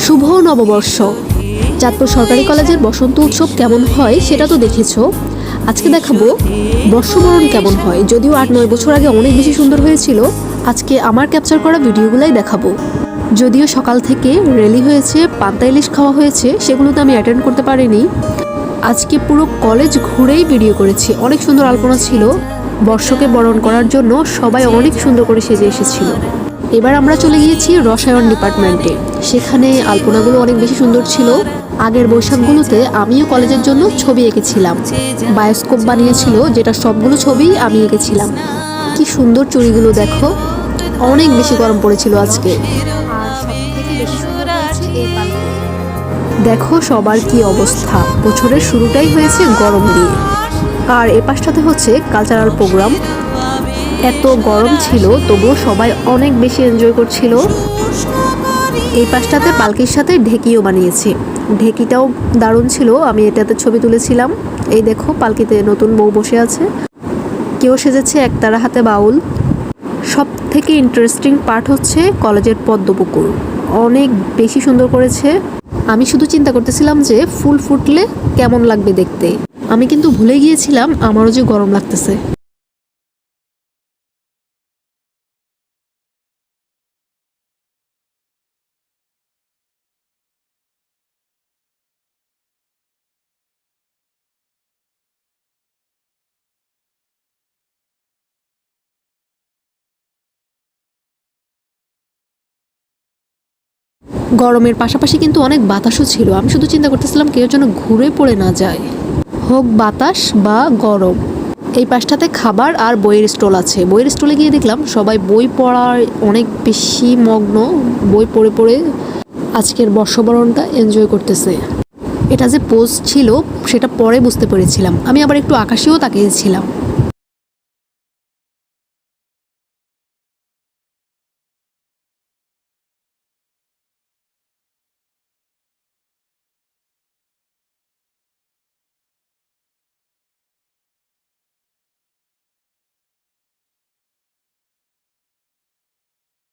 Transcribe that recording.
শুভ নববর্ষ। চাঁদপুর সরকারি কলেজের বসন্ত উৎসব কেমন হয় সেটা তো দেখেছো। আজকে দেখাবো বর্ষবরণ কেমন হয়। যদিও ৮-৯ বছর আগে অনেক বেশি সুন্দর হয়েছিল, আজকে আমার ক্যাপচার করা ভিডিওগুলাই দেখাবো। যদিও সকাল থেকে রেলি হয়েছে, পান্তা ইলিশ খাওয়া হয়েছে, সেগুলো তো আমি অ্যাটেন্ড করতে পারিনি। আজকে পুরো কলেজ ঘুরেই ভিডিও করেছি। অনেক সুন্দর আলপনা ছিল। বর্ষকে বরণ করার জন্য সবাই অনেক সুন্দর করে সেজে এসেছিল। এবার আমরা চলে গিয়েছি রসায়ন ডিপার্টমেন্টে। সেখানে আলপনাগুলো অনেক বেশি সুন্দর ছিল। আগের বৈশাখগুলোতে আমিও কলেজের জন্য ছবি এঁকেছিলাম। বায়োস্কোপ বানিয়েছিল, যেটা সবগুলো ছবি আমি এঁকেছিলাম। কি সুন্দর চুড়িগুলো দেখো। অনেক বেশি গরম পড়েছিল আজকে। দেখো সবার কি অবস্থা। বছরের শুরুটাই হয়েছে গরম দিয়ে। আর এ পাশটাতে হচ্ছে কালচারাল প্রোগ্রাম। এত গরম ছিল তবুও সবাই অনেক বেশি এনজয় করছিল। এই পাশটাতে পালকির সাথে ঢেকিও বানিয়েছে। ঢেকিটাও দারুণ ছিল, আমি এটাতে ছবি তুলেছিলাম। এই দেখো পালকিতে নতুন বউ বসে আছে। কেউ সেজেছে একতারা হাতে বাউল। সব থেকে ইন্টারেস্টিং পার্ট হচ্ছে কলেজের পদ্মপুকুর। অনেক বেশি সুন্দর করেছে। আমি শুধু চিন্তা করতেছিলাম যে ফুল ফুটলে কেমন লাগবে দেখতে। আমি কিন্তু ভুলে গিয়েছিলাম আমারও যে গরম লাগতেছে। গরমের পাশাপাশি কিন্তু অনেক বাতাসও ছিল। আমি শুধু চিন্তা করতেছিলাম কেউ যেন ঘুরে পড়ে না যায়, হোক বাতাস বা গরম। এই পাশটাতে খাবার আর বইয়ের স্টল আছে। বইয়ের স্টলে গিয়ে দেখলাম সবাই বই পড়ার অনেক বেশি মগ্ন। বই পড়ে পড়ে আজকের বর্ষবরণটা এনজয় করতেছে। এটা যে পোজ ছিল সেটা পরে বুঝতে পেরেছিলাম। আমি আবার একটু আকাশেও তাকিয়েছিলাম।